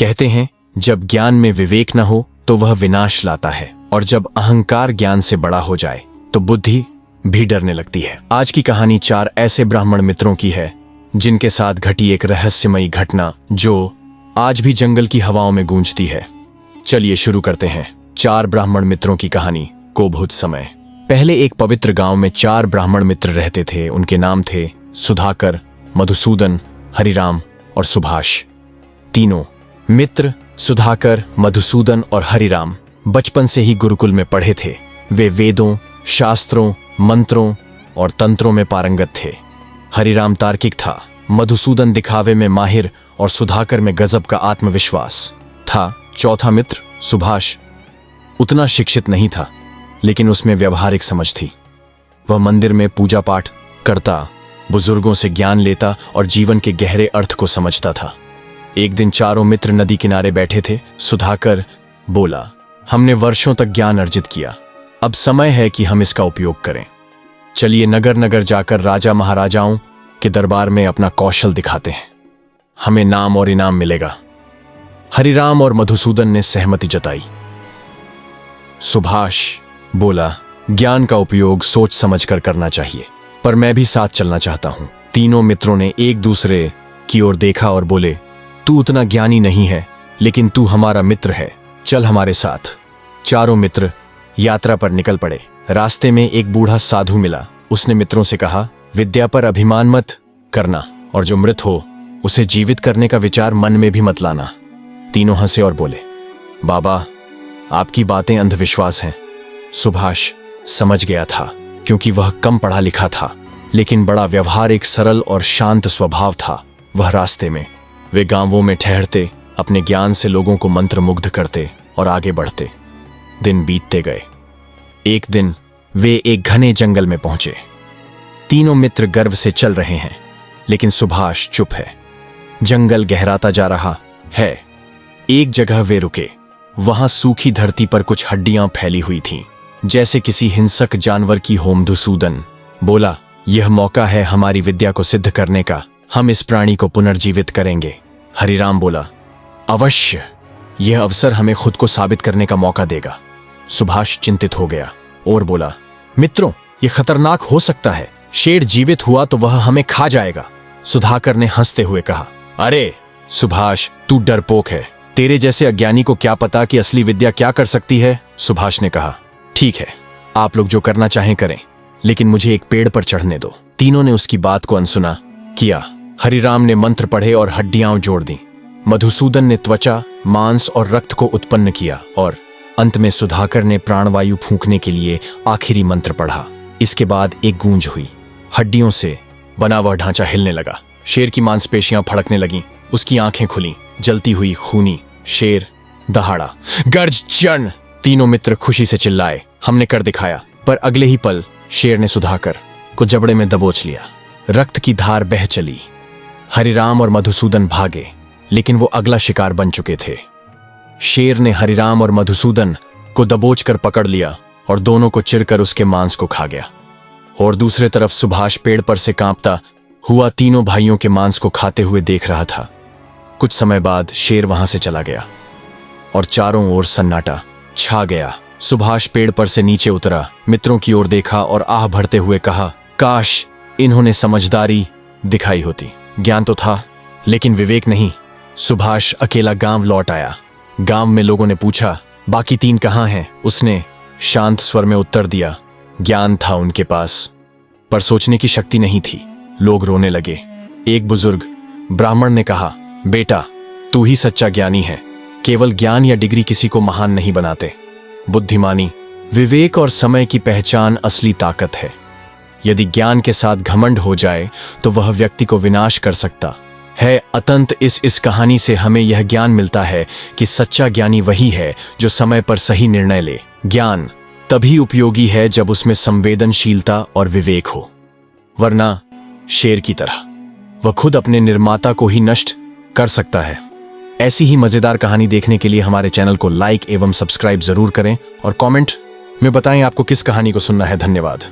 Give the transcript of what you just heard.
कहते हैं जब ज्ञान में विवेक न हो तो वह विनाश लाता है, और जब अहंकार ज्ञान से बड़ा हो जाए तो बुद्धि भी डरने लगती है। आज की कहानी 4 ऐसे ब्राह्मण मित्रों की है जिनके साथ घटी एक रहस्यमयी घटना जो आज भी जंगल की हवाओं में गूंजती है। चलिए शुरू करते हैं 4 ब्राह्मण मित्रों की कहानी। कोभूत समय। पहले एक पवित्र गांव में 4 ब्राह्मण मित्र रहते थे। उनके नाम थे सुधाकर, मधुसूदन, हरिराम और सुभाष। तीनों मित्र सुधाकर, मधुसूदन और हरिराम बचपन से ही गुरुकुल में पढ़े थे। वे वेदों, शास्त्रों, मंत्रों और तंत्रों में पारंगत थे। हरिराम तार्किक था, मधुसूदन दिखावे में माहिर और सुधाकर में गजब का आत्मविश्वास था। चौथा मित्र सुभाष उतना शिक्षित नहीं था, लेकिन उसमें व्यवहारिक समझ थी। वह मंदिर में पूजा पाठ करता, बुजुर्गों से ज्ञान लेता और जीवन के गहरे अर्थ को समझता था। एक दिन चारों मित्र नदी किनारे बैठे थे। सुधाकर बोला, हमने वर्षों तक ज्ञान अर्जित किया, अब समय है कि हम इसका उपयोग करें। चलिए नगर नगर जाकर राजा महाराजाओं के दरबार में अपना कौशल दिखाते हैं, हमें नाम और इनाम मिलेगा। हरिराम और मधुसूदन ने सहमति जताई। सुभाष बोला, ज्ञान का उपयोग सोच समझकर करना चाहिए, पर मैं भी साथ चलना चाहता हूं। तीनों मित्रों ने एक दूसरे की ओर देखा और बोले, तू उतना ज्ञानी नहीं है, लेकिन तू हमारा मित्र है, चल हमारे साथ। चारों मित्र यात्रा पर निकल पड़े। रास्ते में एक बूढ़ा साधु मिला। उसने मित्रों से कहा, विद्या पर अभिमान मत करना, और जो मृत हो उसे जीवित करने का विचार मन में भी मत लाना। तीनों हंसे और बोले, बाबा आपकी बातें अंधविश्वास हैं। सुभाष समझ गया था, क्योंकि वह कम पढ़ा लिखा था, लेकिन बड़ा व्यवहारिक, सरल और शांत स्वभाव था। वह रास्ते में वे गांवों में ठहरते, अपने ज्ञान से लोगों को मंत्रमुग्ध करते और आगे बढ़ते। दिन बीतते गए। एक दिन वे एक घने जंगल में पहुंचे। तीनों मित्र गर्व से चल रहे हैं, लेकिन सुभाष चुप है। जंगल गहराता जा रहा है। एक जगह वे रुके। वहां सूखी धरती पर कुछ हड्डियां फैली हुई थीं, जैसे किसी हिंसक जानवर की हो। मधुसूदन बोला, यह मौका है हमारी विद्या को सिद्ध करने का, हम इस प्राणी को पुनर्जीवित करेंगे। हरिराम बोला, अवश्य, यह अवसर हमें खुद को साबित करने का मौका देगा। सुभाष चिंतित हो गया और बोला, मित्रों, यह खतरनाक हो सकता है, शेर जीवित हुआ तो वह हमें खा जाएगा। सुधाकर ने हंसते हुए कहा, अरे सुभाष, तू डरपोक है, तेरे जैसे अज्ञानी को क्या पता कि असली विद्या क्या कर सकती है। सुभाष ने कहा, ठीक है, आप लोग जो करना चाहें करें, लेकिन मुझे एक पेड़ पर चढ़ने दो। तीनों ने उसकी बात को अनसुना किया। हरिराम ने मंत्र पढ़े और हड्डियां जोड़ दी। मधुसूदन ने त्वचा, मांस और रक्त को उत्पन्न किया, और अंत में सुधाकर ने प्राणवायु फूंकने के लिए आखिरी मंत्र पढ़ा। इसके बाद एक गूंज हुई। हड्डियों से बना वह ढांचा हिलने लगा। शेर की मांसपेशियां फड़कने लगीं, उसकी आंखें खुलीं। जलती हुई खूनी शेर दहाड़ा, गर्जन। तीनों मित्र खुशी से चिल्लाए, हमने कर दिखाया। पर अगले ही पल शेर ने सुधाकर को जबड़े में दबोच लिया। रक्त की धार बह चली। हरिराम और मधुसूदन भागे, लेकिन वो अगला शिकार बन चुके थे। शेर ने हरिराम और मधुसूदन को दबोचकर पकड़ लिया और दोनों को चिरकर उसके मांस को खा गया। और दूसरे तरफ सुभाष पेड़ पर से कांपता हुआ तीनों भाइयों के मांस को खाते हुए देख रहा था। कुछ समय बाद शेर वहां से चला गया और चारों ओर सन्नाटा छा गया। सुभाष पेड़ पर से नीचे उतरा, मित्रों की ओर देखा और आह भरते हुए कहा, काश इन्होंने समझदारी दिखाई होती। ज्ञान तो था, लेकिन विवेक नहीं। सुभाष अकेला गांव लौट आया। गांव में लोगों ने पूछा, बाकी 3 कहां हैं? उसने शांत स्वर में उत्तर दिया, ज्ञान था उनके पास, पर सोचने की शक्ति नहीं थी। लोग रोने लगे। एक बुजुर्ग ब्राह्मण ने कहा, बेटा, तू ही सच्चा ज्ञानी है। केवल ज्ञान या डिग्री किसी को महान नहीं बनाते। बुद्धिमानी, विवेक और समय की पहचान असली ताकत है। यदि ज्ञान के साथ घमंड हो जाए तो वह व्यक्ति को विनाश कर सकता है। अतंत इस कहानी से हमें यह ज्ञान मिलता है कि सच्चा ज्ञानी वही है जो समय पर सही निर्णय ले। ज्ञान तभी उपयोगी है जब उसमें संवेदनशीलता और विवेक हो, वरना शेर की तरह वह खुद अपने निर्माता को ही नष्ट कर सकता है। ऐसी ही मजेदार कहानी देखने के लिए हमारे चैनल को लाइक एवं सब्सक्राइब जरूर करें और कमेंट में बताएं आपको किस कहानी को सुनना है। धन्यवाद।